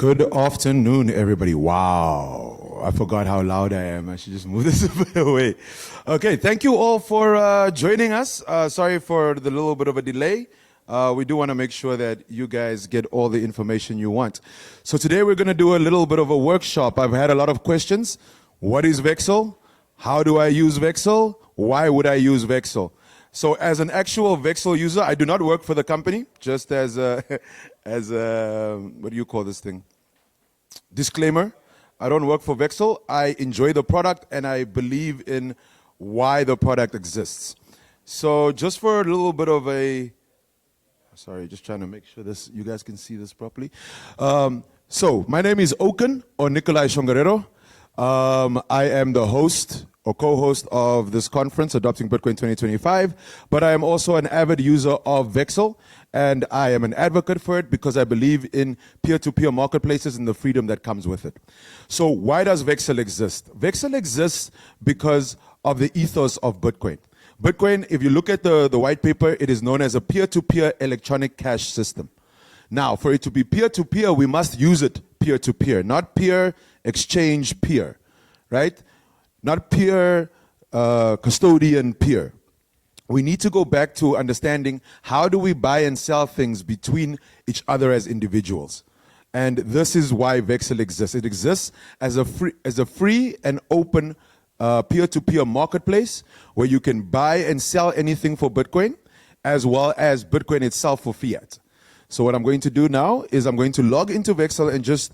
Good afternoon, everybody. Wow, I forgot how loud I am. I should just move this a bit away. Okay, thank you all for joining us. Sorry for the little bit of a delay. We do want to make sure that you guys get all the information you want. So today we're going to do a little bit of a workshop. I've had a lot of questions. What is VEXL? How do I use VEXL? Why would I use VEXL? So as an actual VEXL user, I do not work for the company, just as a, what do you call this thing? Disclaimer, I don't work for VEXL. I enjoy the product and I believe in why the product exists. So just for a little bit of a, sorry, just trying to make sure this, you guys can see this properly. So my name is Okin, or Nikolai Tjongarero. I am the host or co-host of this conference, Adopting Bitcoin 2025, but I am also an avid user of VEXL, and I am an advocate for it because I believe in peer-to-peer marketplaces and the freedom that comes with it. So why does VEXL exist? VEXL exists because of the ethos of Bitcoin. Bitcoin, if you look at the white paper, it is known as a peer-to-peer electronic cash system. Now, for it to be peer-to-peer, we must use it peer-to-peer, not peer exchange peer, right? Not peer custodian peer. We need to go back to understanding how do we buy and sell things between each other as individuals. And this is why VEXL exists. It exists as a free and open peer-to-peer marketplace where you can buy and sell anything for Bitcoin as well as Bitcoin itself for fiat. So what I'm going to do now is I'm going to log into VEXL and just,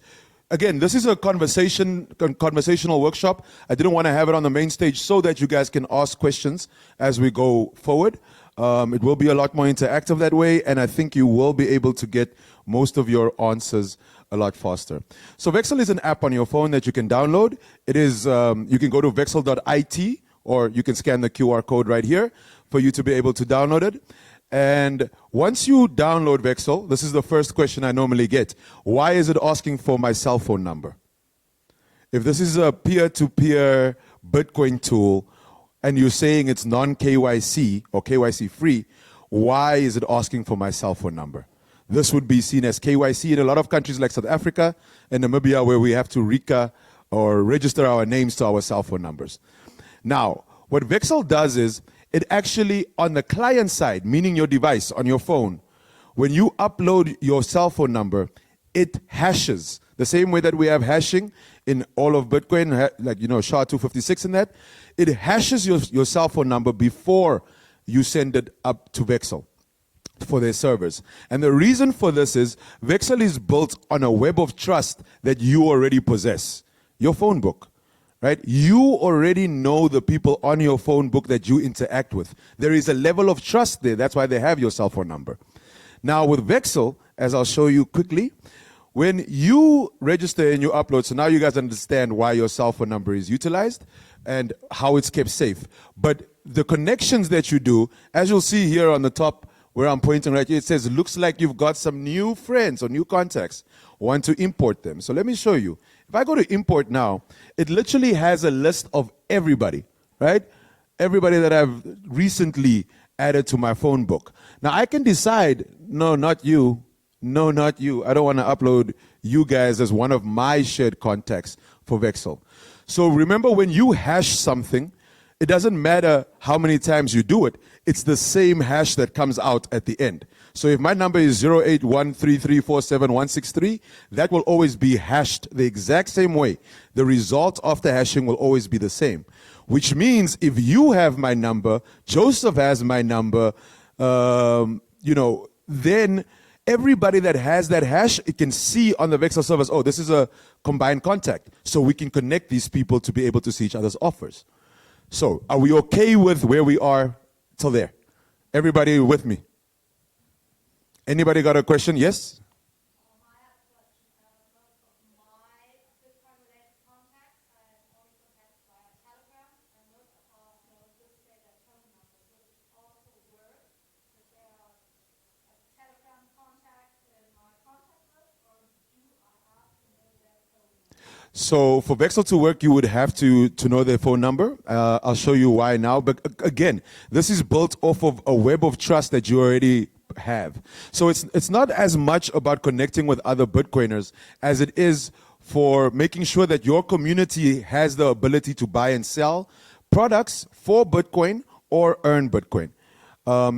again, this is a conversational workshop. I didn't want to have it on the main stage so that you guys can ask questions as we go forward. It will be a lot more interactive that way, and I think you will be able to get most of your answers a lot faster. So VEXL is an app on your phone that you can download. It is, you can go to vexl.it, or you can scan the QR code right here for you to be able to download it. And once you download VEXL, this is the first question I normally get. Why is it asking for my cell phone number? If this is a peer-to-peer Bitcoin tool and you're saying it's non-KYC or KYC free, why is it asking for my cell phone number? This would be seen as KYC in a lot of countries like South Africa and Namibia, where we have to RICA or register our names to our cell phone numbers. Now, what VEXL does is it actually, on the client side, meaning your device on your phone, when you upload your cell phone number, it hashes the same way that we have hashing in all of Bitcoin, like, you know, SHA-256 and that. It hashes your cell phone number before you send it up to VEXL for their servers. And the reason for this is VEXL is built on a web of trust that you already possess, your phone book. Right? You already know the people on your phone book that you interact with. There is a level of trust there. That's why they have your cell phone number. Now with VEXL, as I'll show you quickly, when you register and you upload, so now you guys understand why your cell phone number is utilized and how it's kept safe. But the connections that you do, as you'll see here on the top where I'm pointing right here, it says, looks like you've got some new friends or new contacts. Want to import them. So let me show you. If I go to import now, it literally has a list of everybody, right? Everybody that I've recently added to my phone book. Now I can decide, no, not you. No, not you. I don't want to upload you guys as one of my shared contacts for VEXL. So remember, when you hash something, it doesn't matter how many times you do it. It's the same hash that comes out at the end. So if my number is 0813347163, that will always be hashed the exact same way. The result of the hashing will always be the same. Which means if you have my number, Joseph has my number, you know, then everybody that has that hash, it can see on the VEXL servers, oh, this is a combined contact. So we can connect these people to be able to see each other's offers. So are we okay with where we are till there? Everybody with me? Anybody got a question? Yes? I have a question. Most of my Bitcoin-related contacts I only contact via Telegram, and most of our just say their phone numbers. Would it also work if there are a Telegram contact in my contact list, or do I have to know their phone number? So for VEXL to work, you would have to know their phone number. I'll show you why now. But again, this is built off of a web of trust that you already have. So it's not as much about connecting with other Bitcoiners as it is for making sure that your community has the ability to buy and sell products for Bitcoin or earn Bitcoin.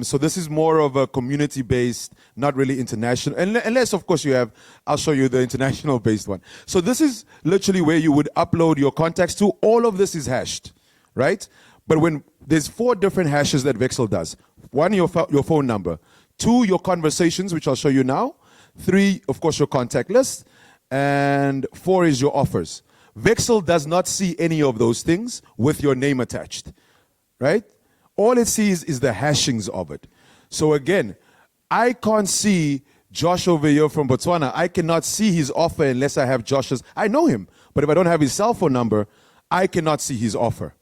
So this is more of a community-based, not really international, unless of course you have, I'll show you the international-based one. So this is literally where you would upload your contacts to. All of this is hashed, right? But when there's 4 different hashes that VEXL does. 1, your phone number. 2, your conversations, which I'll show you now. 3, of course, your contact list. And 4 is your offers. VEXL does not see any of those things with your name attached, right? All it sees is the hashings of it. So again, I can't see Josh over here from Botswana. I cannot see his offer unless I have Josh's. I know him, but if I don't have his cell phone number, I cannot see his offer.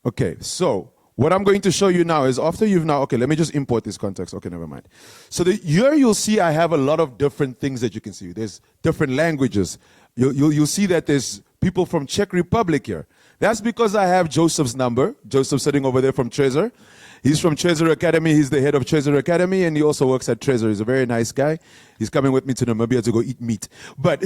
Okay, so what I'm going to show you now is after you've now, okay, let me just import this context. Okay, never mind. So here you'll see I have a lot of different things that you can see. There's different languages. You'll see that there's people from Czech Republic here. That's because I have Joseph's number. Joseph sitting over there from Trezor. He's from Trezor Academy. He's the head of Trezor Academy, and he also works at Trezor. He's a very nice guy. He's coming with me to Namibia to go eat meat. But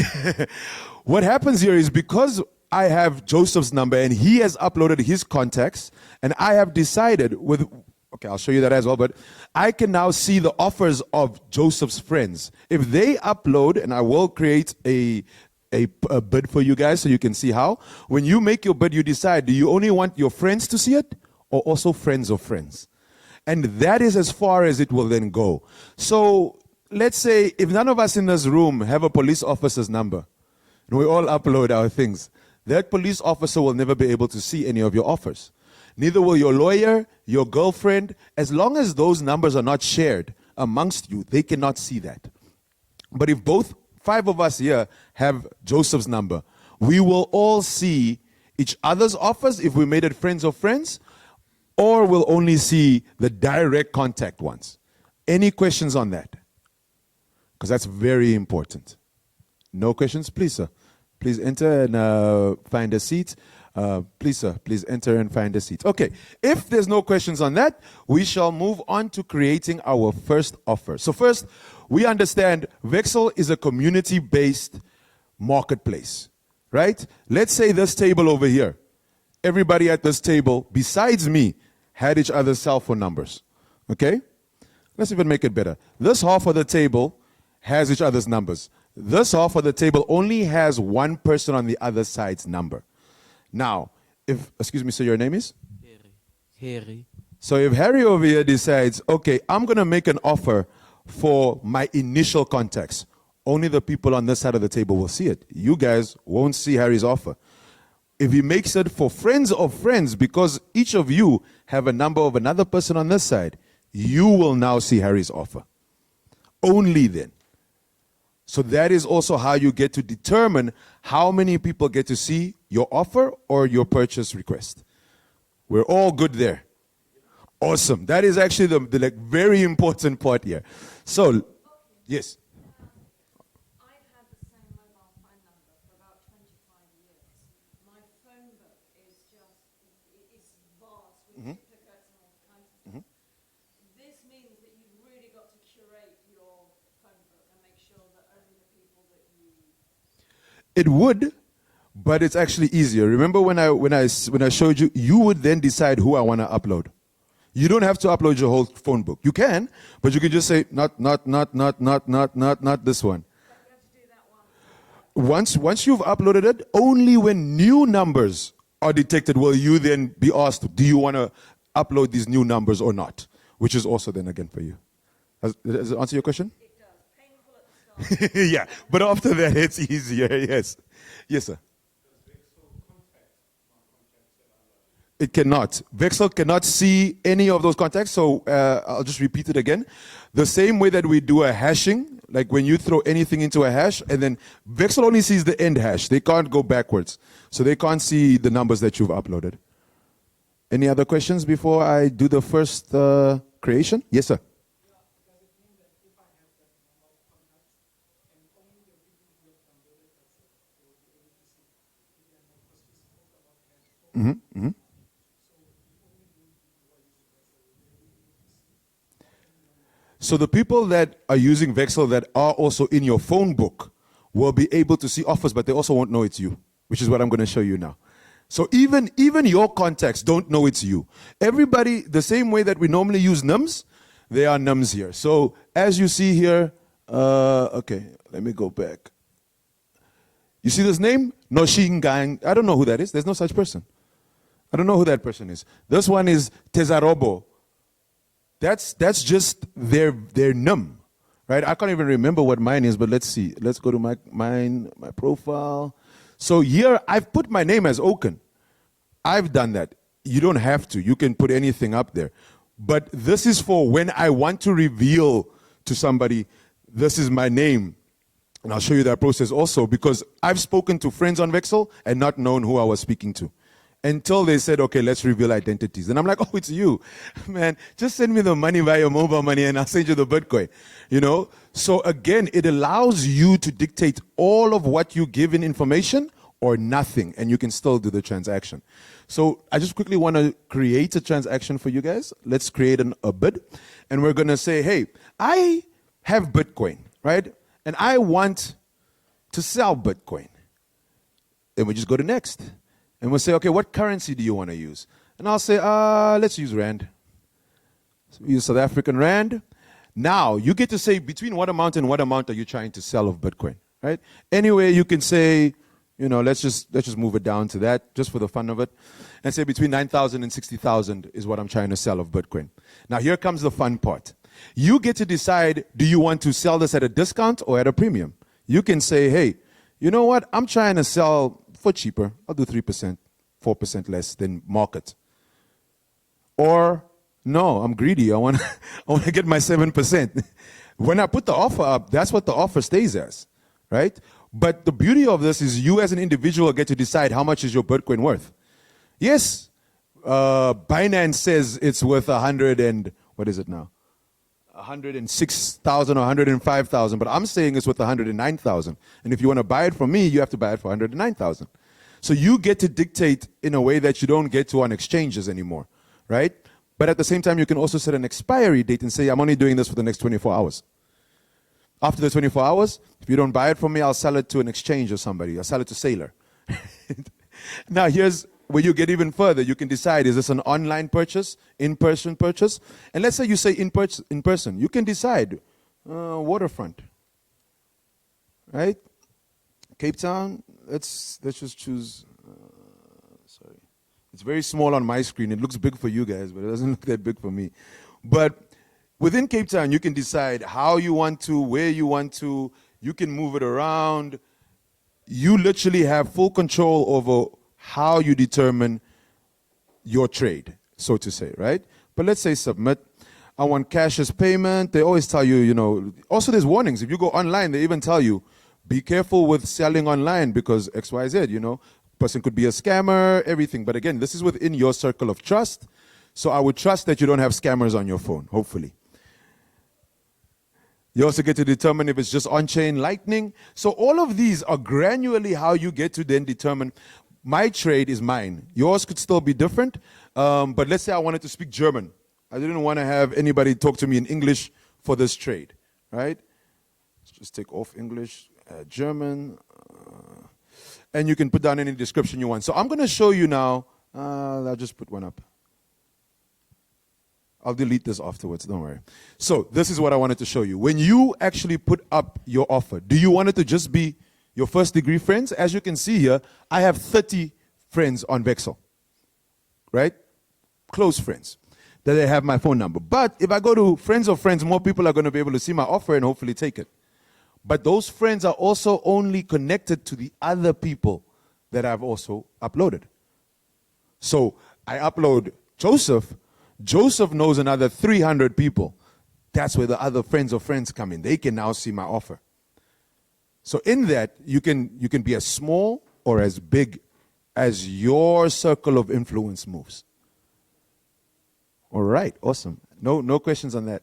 what happens here is because I have Joseph's number and he has uploaded his contacts, and I have decided with, okay, I'll show you that as well, but I can now see the offers of Joseph's friends. If they upload, and I will create a bid for you guys so you can see how. When you make your bid, you decide, do you only want your friends to see it or also friends of friends? And that is as far as it will then go. So let's say if none of us in this room have a police officer's number, and we all upload our things, that police officer will never be able to see any of your offers. Neither will your lawyer, your girlfriend. As long as those numbers are not shared amongst you, they cannot see that. But if both 5 of us here have Joseph's number, we will all see each other's offers if we made it friends of friends, or we'll only see the direct contact ones. Any questions on that? Because that's very important. No questions? Please, sir. Please enter and find a seat. Please, sir, please enter and find a seat. Okay, if there's no questions on that, we shall move on to creating our first offer. So first, we understand VEXL is a community-based marketplace, right? Let's say this table over here. Everybody at this table, besides me, had each other's cell phone numbers, okay? Let's even make it better. This half of the table has each other's numbers. This half of the table only has one person on the other side's number. Now, if, excuse me, so your name is? Harry. So if Harry over here decides, okay, I'm going to make an offer for my initial contacts, only the people on this side of the table will see it. You guys won't see Harry's offer. If he makes it for friends of friends, because each of you have a number of another person on this side, you will now see Harry's offer. Only then. So that is also how you get to determine how many people get to see your offer or your purchase request. We're all good there. Awesome. That is actually the like very important part here. So, yes. I've had the same mobile phone number for about 25 years. My phone book is just, it's vast with duplicates and all kinds of stuff. This means that you've really got to curate your phone book and make sure that only the people that you... It would, but it's actually easier. Remember when I showed you, you would then decide who I want to upload. You don't have to upload your whole phone book. You can, but you can just say not this one. But you have to do that one. Once you've uploaded it, only when new numbers are detected will you then be asked, do you want to upload these new numbers or not? Which is also then again for you. Does it answer your question? It does. Painful at the start. Yeah, but after that it's easier, yes. Yes, sir. It cannot. VEXL cannot see any of those contacts, so I'll just repeat it again. The same way that we do a hashing, like when you throw anything into a hash, and then VEXL only sees the end hash. They can't go backwards. So they can't see the numbers that you've uploaded. Any other questions before I do the first creation? Yes, sir. Mm-hmm. So the people that are using VEXL that are also in your phone book will be able to see offers, but they also won't know it's you, which is what I'm going to show you now. So even your contacts don't know it's you. Everybody, the same way that we normally use nums, they are nums here. So as you see here, okay, let me go back. You see this name? Noshingang. I don't know who that is. There's no such person. I don't know who that person is. This one is Tezarobo. That's just their num, right? I can't even remember what mine is, but let's see. Let's go to my profile. So here I've put my name as Okin. I've done that. You don't have to. You can put anything up there. But this is for when I want to reveal to somebody, this is my name. And I'll show you that process also, because I've spoken to friends on VEXL and not known who I was speaking to, until they said, okay, let's reveal identities. And I'm like, oh, it's you. Man, just send me the money via your mobile money and I'll send you the Bitcoin. You know? So again, it allows you to dictate all of what you give in information or nothing, and you can still do the transaction. So I just quickly want to create a transaction for you guys. Let's create a bid. And we're going to say, hey, I have Bitcoin, right? And I want to sell Bitcoin. Then we just go to next. And we'll say, okay, what currency do you want to use? And I'll say, let's use Rand. So we use South African Rand. Now, you get to say between what amount and what amount are you trying to sell of Bitcoin, right? Anyway, you can say, you know, let's just move it down to that, just for the fun of it. And say between 9,000 and 60,000 is what I'm trying to sell of Bitcoin. Now, here comes the fun part. You get to decide, do you want to sell this at a discount or at a premium? You can say, hey, you know what? I'm trying to sell for cheaper. I'll do 3%, 4% less than market. Or, no, I'm greedy. I want to get my 7%. When I put the offer up, that's what the offer stays as, right? But the beauty of this is you as an individual get to decide how much is your Bitcoin worth. Yes, Binance says it's worth 100 and, what is it now? 106,000 or 105,000, but I'm saying it's worth 109,000. And if you want to buy it from me, you have to buy it for 109,000. So you get to dictate in a way that you don't get to on exchanges anymore, right? But at the same time, you can also set an expiry date and say, I'm only doing this for the next 24 hours. After the 24 hours, if you don't buy it from me, I'll sell it to an exchange or somebody. I'll sell it to Sailor. Now, here's where you get even further. You can decide, is this an online purchase, in-person purchase? And let's say you say in person. You can decide, waterfront, right? Cape Town, let's just choose, sorry. It's very small on my screen. It looks big for you guys, but it doesn't look that big for me. But within Cape Town, you can decide how you want to, where you want to. You can move it around. You literally have full control over how you determine your trade, so to say, right? But let's say submit. I want cash as payment. They always tell you, you know, also there's warnings. If you go online, they even tell you, be careful with selling online because XYZ, you know. Person could be a scammer, everything. But again, this is within your circle of trust. So I would trust that you don't have scammers on your phone, hopefully. You also get to determine if it's just on-chain lightning. So all of these are granularly how you get to then determine my trade is mine. Yours could still be different. But let's say I wanted to speak German. I didn't want to have anybody talk to me in English for this trade, right? Let's just take off English, German. And you can put down any description you want. So I'm going to show you now. I'll just put one up. I'll delete this afterwards, don't worry. So this is what I wanted to show you. When you actually put up your offer, do you want it to just be your first degree friends? As you can see here, I have 30 friends on VEXL, right? Close friends that they have my phone number. But if I go to friends of friends, more people are going to be able to see my offer and hopefully take it. But those friends are also only connected to the other people that I've also uploaded. So I upload Joseph. Joseph knows another 300 people. That's where the other friends of friends come in. They can now see my offer. So in that, you can be as small or as big as your circle of influence moves. All right, awesome. No questions on that.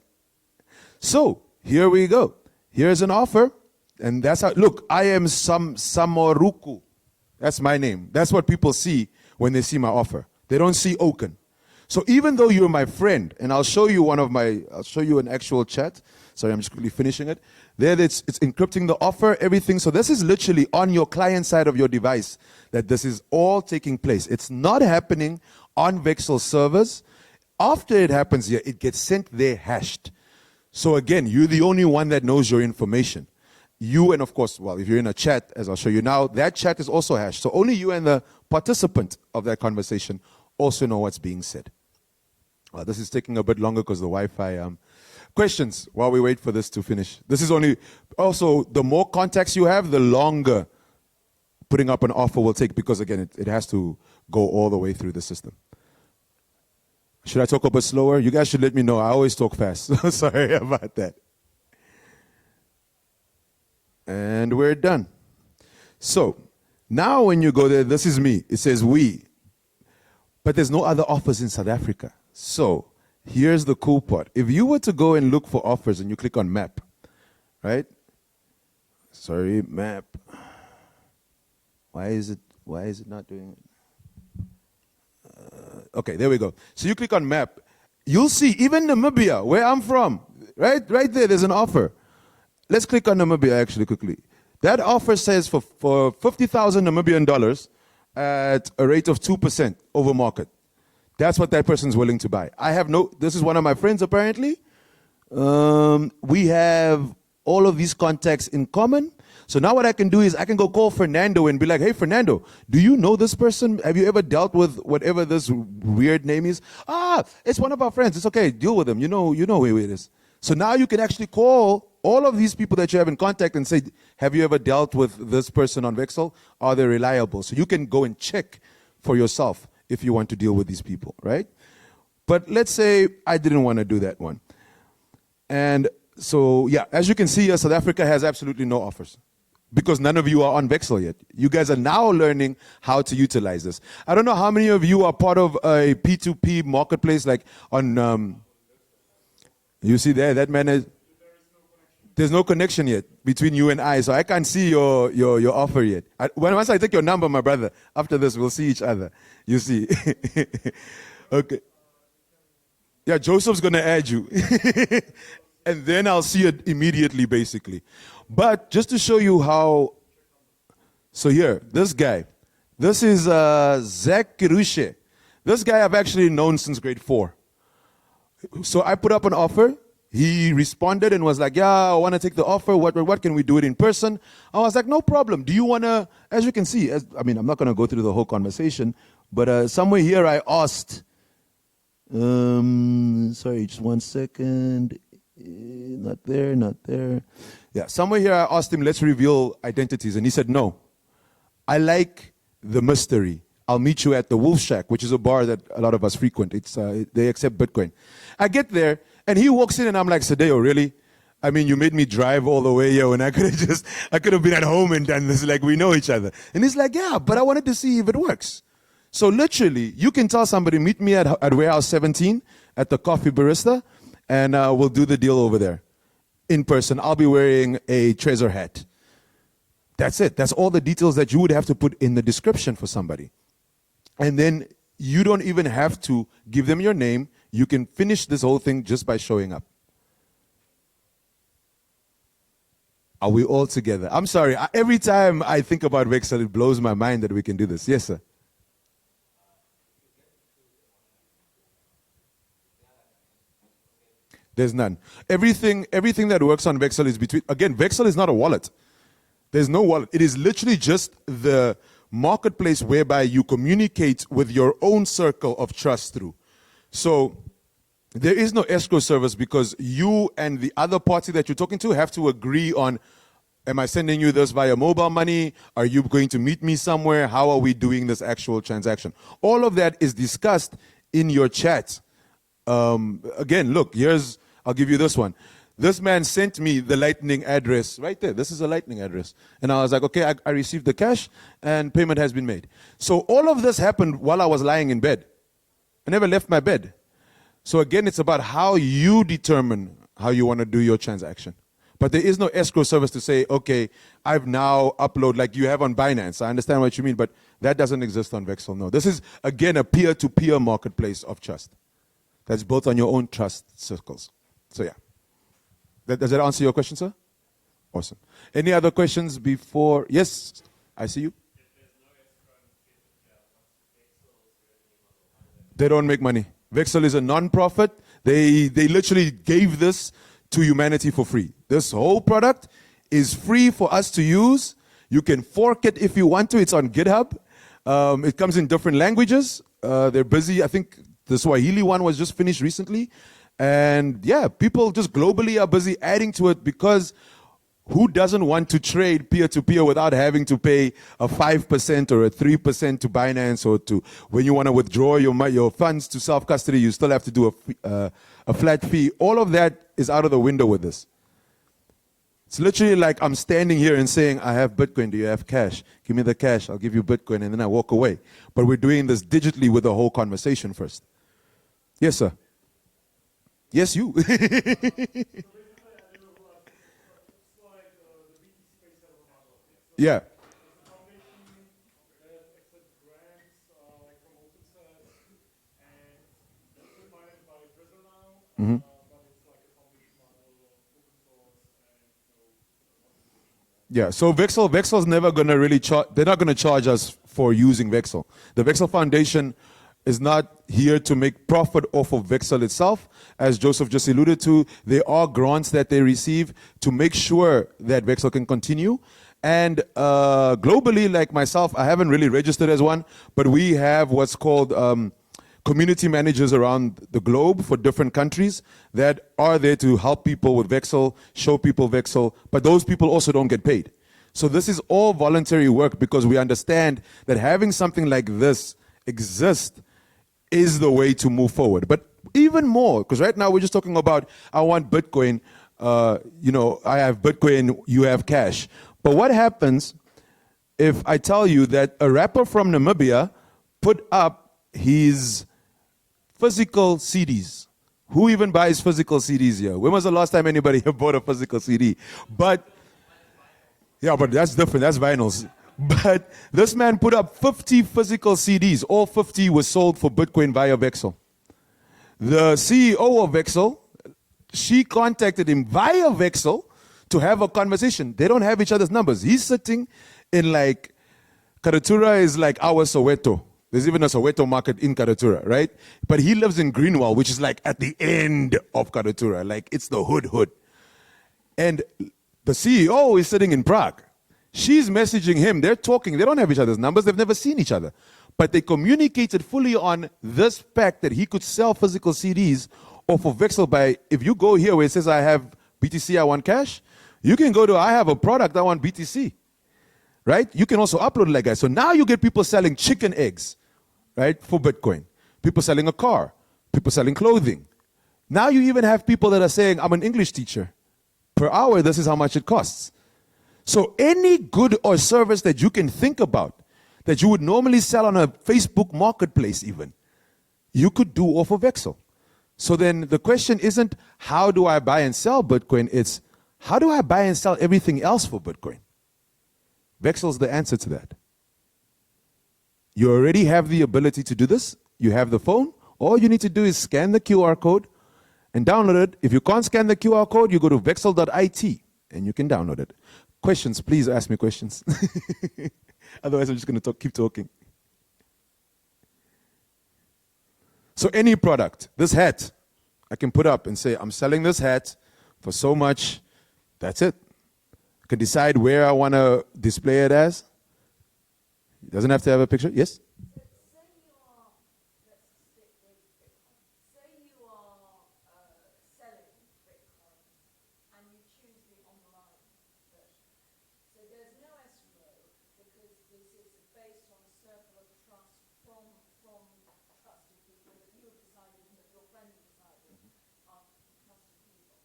So here we go. Here's an offer, and that's how, look, I am Samoruku. That's my name. That's what people see when they see my offer. They don't see Okin. So even though you're my friend, and I'll show you I'll show you an actual chat. Sorry, I'm just quickly finishing it. There it's encrypting the offer, everything. So this is literally on your client side of your device that this is all taking place. It's not happening on VEXL servers. After it happens here, it gets sent there hashed. So again, you're the only one that knows your information. You and of course, well, if you're in a chat, as I'll show you now, that chat is also hashed. So only you and the participant of that conversation also know what's being said. This is taking a bit longer because the Wi-Fi. Questions while we wait for this to finish. This is only, also, the more contacts you have, the longer putting up an offer will take, because again, it has to go all the way through the system. Should I talk a bit slower? You guys should let me know. I always talk fast. Sorry about that. And we're done. So, now when you go there, this is me. It says we. But there's no other offers in South Africa. So, here's the cool part. If you were to go and look for offers and you click on map, right? Sorry, map. Why is it not doing it? Okay, there we go. So you click on map. You'll see even Namibia, where I'm from, right there, there's an offer. Let's click on Namibia actually quickly. That offer says for 50,000 Namibian dollars at a rate of 2% over market. That's what that person's willing to buy. This is one of my friends apparently. We have all of these contacts in common. So now what I can do is I can go call Fernando and be like, hey, Fernando, do you know this person? Have you ever dealt with whatever this weird name is? It's one of our friends. It's okay. Deal with him. You know who it is. So now you can actually call all of these people that you have in contact and say, have you ever dealt with this person on VEXL? Are they reliable? So you can go and check for yourself if you want to deal with these people, right? But let's say I didn't want to do that one. And so, yeah, as you can see here, South Africa has absolutely no offers because none of you are on VEXL yet. You guys are now learning how to utilize this. I don't know how many of you are part of a P2P marketplace, like on, you see there, that man is, there's no connection yet between you and I, so I can't see your offer yet. Once I take your number, my brother, after this, we'll see each other. You see. Okay. Yeah, Joseph's going to add you. And then I'll see it immediately, basically. But just to show you how, so here, this guy, this is Zach Kirushe. This guy I've actually known since grade 4. So I put up an offer. He responded and was like, yeah, I want to take the offer. What can we do it in person? I was like, no problem. Do you want to, as you can see, I'm not going to go through the whole conversation, but somewhere here I asked, sorry, just 1 second. Not there. Yeah, somewhere here I asked him, let's reveal identities. And he said, no, I like the mystery. I'll meet you at the Wolf Shack, which is a bar that a lot of us frequent. They accept Bitcoin. I get there, and he walks in, and I'm like, Sadeo, really? I mean, you made me drive all the way here when I could have been at home and done this, like we know each other. And he's like, yeah, but I wanted to see if it works. So literally, you can tell somebody, meet me at Warehouse 17 at the Coffee Barista, and we'll do the deal over there in person. I'll be wearing a treasure hat. That's it. That's all the details that you would have to put in the description for somebody. And then you don't even have to give them your name. You can finish this whole thing just by showing up. Are we all together? I'm sorry. Every time I think about VEXL, it blows my mind that we can do this. Yes, sir. There's none. Everything that works on VEXL is between, again, VEXL is not a wallet. There's no wallet. It is literally just the marketplace whereby you communicate with your own circle of trust through. So there is no escrow service because you and the other party that you're talking to have to agree on, am I sending you this via mobile money? Are you going to meet me somewhere? How are we doing this actual transaction? All of that is discussed in your chat. Again, look, I'll give you this one. This man sent me the Lightning address right there. This is a Lightning address. And I was like, okay, I received the cash and payment has been made. So all of this happened while I was lying in bed. I never left my bed. So again, it's about how you determine how you want to do your transaction. But there is no escrow service to say, okay, I've now uploaded, like you have on Binance. I understand what you mean, but that doesn't exist on VEXL, no. This is, again, a peer-to-peer marketplace of trust. That's built on your own trust circles. So yeah. Does that answer your question, sir? Awesome. Any other questions before? Yes, I see you. They don't make money. VEXL is a non-profit. They literally gave this to humanity for free. This whole product is free for us to use. You can fork it if you want to. It's on GitHub. It comes in different languages. They're busy. I think the Swahili one was just finished recently. And yeah, people just globally are busy adding to it because who doesn't want to trade peer-to-peer without having to pay a 5% or a 3% to Binance, or to when you want to withdraw your funds to self-custody, you still have to do a flat fee. All of that is out of the window with this. It's literally like I'm standing here and saying, I have Bitcoin, do you have cash? Give me the cash, I'll give you Bitcoin, and then I walk away. But we're doing this digitally with the whole conversation first. Yes, sir. Yes, you. Yeah. Mm-hmm. Yeah, so VEXL's never going to really charge, they're not going to charge us for using VEXL. The VEXL Foundation is not here to make profit off of VEXL itself. As Joseph just alluded to, there are grants that they receive to make sure that VEXL can continue. And globally, like myself, I haven't really registered as one, but we have what's called community managers around the globe for different countries that are there to help people with VEXL, show people VEXL, but those people also don't get paid. So this is all voluntary work because we understand that having something like this exist is the way to move forward. But even more, because right now we're just talking about, I want Bitcoin, I have Bitcoin, you have cash. But what happens if I tell you that a rapper from Namibia put up his physical CDs? Who even buys physical CDs here? When was the last time anybody bought a physical CD? But that's different. That's vinyls. But this man put up 50 physical CDs. All 50 were sold for Bitcoin via VEXL. The CEO of VEXL, she contacted him via VEXL to have a conversation. They don't have each other's numbers. He's sitting in like, Karatura is like our Soweto. There's even a Soweto market in Karatura, right? But he lives in Greenwell, which is like at the end of Karatura. Like it's the hood. And the CEO is sitting in Prague. She's messaging him. They're talking. They don't have each other's numbers. They've never seen each other. But they communicated fully on this fact that he could sell physical CDs off of VEXL by, if you go here where it says I have BTC, I want cash, you can go to I have a product, I want BTC. Right? You can also upload like that. So now you get people selling chicken eggs, right, for Bitcoin. People selling a car. People selling clothing. Now you even have people that are saying, I'm an English teacher. Per hour, this is how much it costs. So any good or service that you can think about that you would normally sell on a Facebook marketplace even, you could do off of VEXL. So then the question isn't how do I buy and sell Bitcoin, it's how do I buy and sell everything else for Bitcoin? VEXL is the answer to that. You already have the ability to do this. You have the phone. All you need to do is scan the QR code and download it. If you can't scan the QR code, you go to vexl.it and you can download it. Questions, please ask me questions. Otherwise, I'm just going to keep talking. So any product, this hat, I can put up and say, I'm selling this hat for so much. That's it. I can decide where I want to display it as. It doesn't have to have a picture. Yes? Say you are, let's stick with Bitcoin. Say you are selling Bitcoin and you choose the online version. So there's no escrow because this is based on a circle of trust from trusted people that you have decided and that your friend decided are trusted people.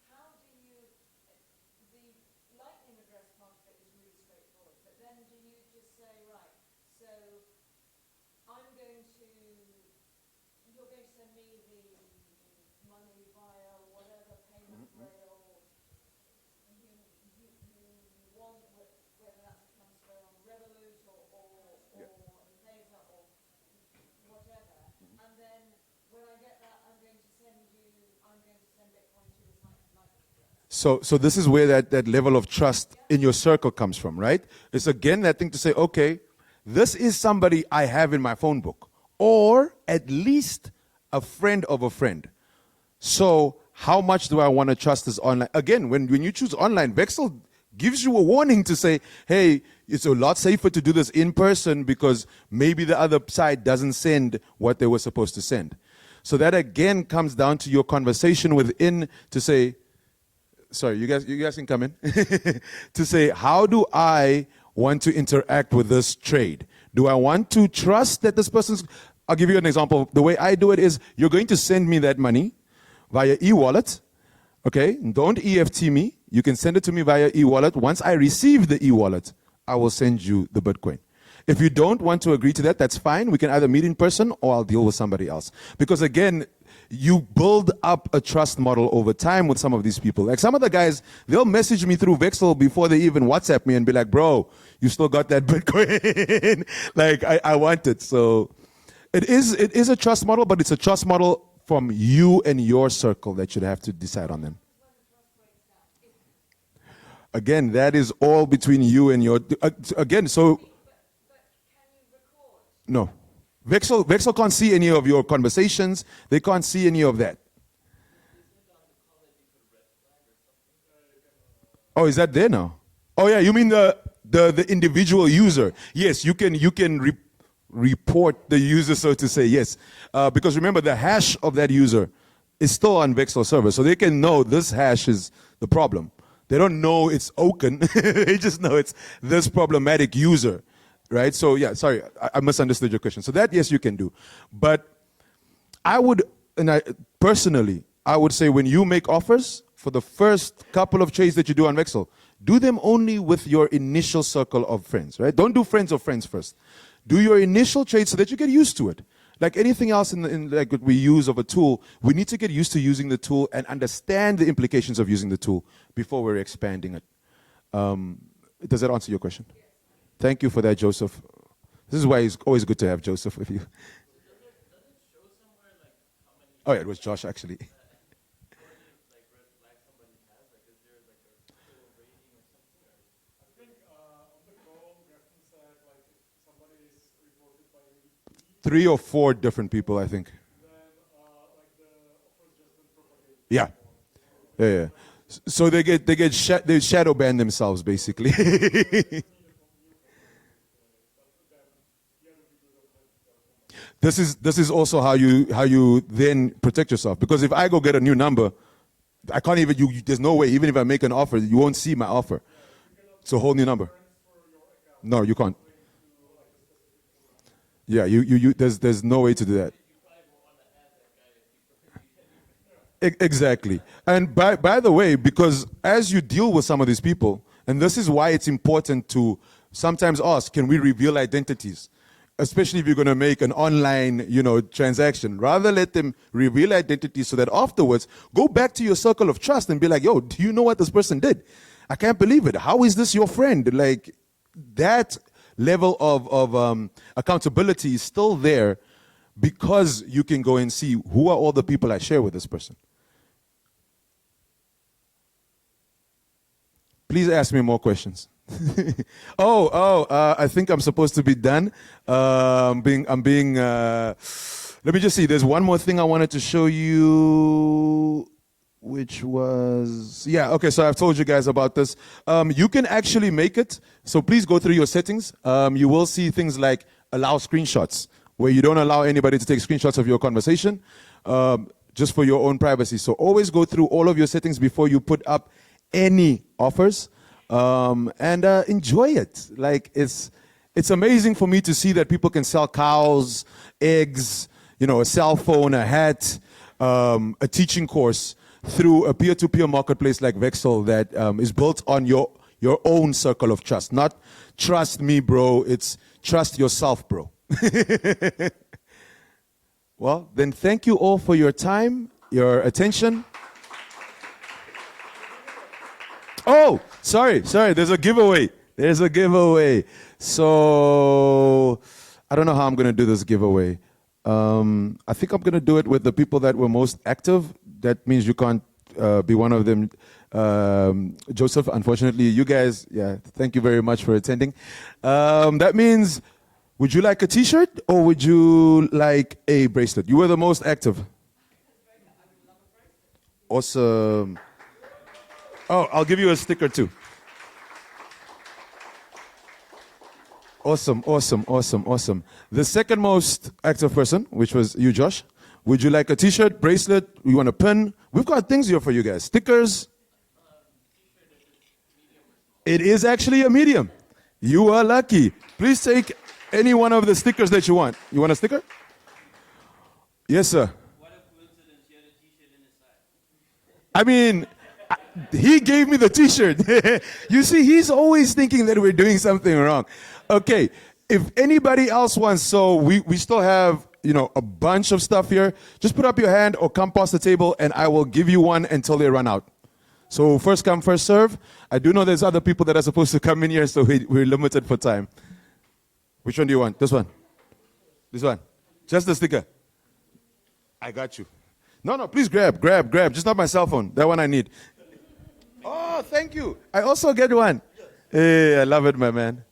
How do you, the lightning address part of it is really straightforward, but then do you just say, right, so you're going to send me the money via whatever payment rail So this is where that level of trust in your circle comes from, right? It's again that thing to say, okay, this is somebody I have in my phone book, or at least a friend of a friend. So how much do I want to trust this online? Again, when you choose online, VEXL gives you a warning to say, hey, it's a lot safer to do this in person because maybe the other side doesn't send what they were supposed to send. So that again comes down to your conversation within to say, sorry, you guys can come in, to say, how do I want to interact with this trade? Do I want to trust that this person's, I'll give you an example. The way I do it is, you're going to send me that money via e-wallet, okay? Don't EFT me. You can send it to me via e-wallet. Once I receive the e-wallet, I will send you the Bitcoin. If you don't want to agree to that, that's fine. We can either meet in person or I'll deal with somebody else. Because again, you build up a trust model over time with some of these people. Like some of the guys, they'll message me through VEXL before they even WhatsApp me and be like, bro, you still got that Bitcoin? Like, I want it. So it is a trust model, but it's a trust model from you and your circle that should have to decide on them. Again, that is all between you and your, again, so. But can you record? No. VEXL can't see any of your conversations. They can't see any of that. Oh, is that there now? Oh yeah, you mean the individual user? Yes, you can report the user, so to say. Yes, because remember the hash of that user is still on VEXL server, so they can know this hash is the problem. They don't know it's Okin. They just know it's this problematic user. Right? So yeah, sorry, I misunderstood your question. So that, yes, you can do. But I would, and personally, I would say when you make offers, for the first couple of trades that you do on VEXL, do them only with your initial circle of friends, right? Don't do friends of friends first. Do your initial trades so that you get used to it. Like anything else in like what we use of a tool, we need to get used to using the tool and understand the implications of using the tool before we're expanding it. Does that answer your question? Thank you for that, Joseph. This is why it's always good to have Joseph with you. Oh yeah, it was Josh actually. Three or four different people, I think. Yeah. Yeah. So they shadow ban themselves basically. This is also how you then protect yourself, because if I go get a new number, I can't even there's no way, even if I make an offer, you won't see my offer. It's a whole new number. No, you can't. Yeah, there's no way to do that. Exactly. And by the way, because as you deal with some of these people, and this is why it's important to sometimes ask, can we reveal identities? Especially if you're going to make an online, transaction. Rather let them reveal identities so that afterwards, go back to your circle of trust and be like, yo, do you know what this person did? I can't believe it. How is this your friend? Like, that level of accountability is still there, because you can go and see who are all the people I share with this person. Please ask me more questions. I think I'm supposed to be done. Let me just see. There's one more thing I wanted to show you, which was, yeah, okay, so I've told you guys about this. You can actually make it, so please go through your settings. You will see things like allow screenshots, where you don't allow anybody to take screenshots of your conversation, just for your own privacy. So always go through all of your settings before you put up any offers, and enjoy it. Like, it's amazing for me to see that people can sell cows, eggs, a cell phone, a hat, a teaching course through a peer-to-peer marketplace like VEXL that is built on your own circle of trust. Not trust me, bro. It's trust yourself, bro. Well, then thank you all for your time, your attention. Oh, sorry. There's a giveaway. So I don't know how I'm going to do this giveaway. I think I'm going to do it with the people that were most active. That means you can't be one of them. Joseph, unfortunately, you guys, yeah, thank you very much for attending. That means, would you like a T-shirt or would you like a bracelet? You were the most active. Awesome. Oh, I'll give you a sticker too. Awesome, awesome, awesome, awesome. The second most active person, which was you, Josh. Would you like a T-shirt, bracelet? You want a pin? We've got things here for you guys. Stickers. It is actually a medium. You are lucky. Please take any one of the stickers that you want. You want a sticker? Yes, sir. What a coincidence, you had a t-shirt in his side. I mean, he gave me the T-shirt. You see, he's always thinking that we're doing something wrong. Okay, if anybody else wants, so we still have, a bunch of stuff here. Just put up your hand or come past the table and I will give you one until they run out. So first come, first serve. I do know there's other people that are supposed to come in here, so we're limited for time. Which one do you want? This one? This one? Just the sticker? I got you. No, please grab. Just not my cell phone. That one I need. Oh, thank you. I also get one. Hey, I love it, my man.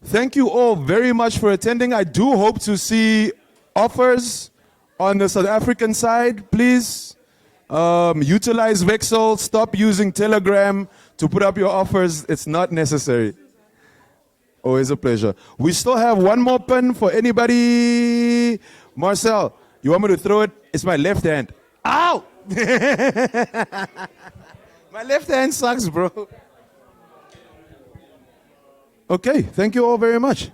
Thank you all very much for attending. I do hope to see offers on the South African side, please. Utilize VEXL. Stop using Telegram to put up your offers. It's not necessary. Always a pleasure. We still have one more pin for anybody. Marcel, you want me to throw it? It's my left hand. Ow! My left hand sucks, bro. Okay, thank you all very much.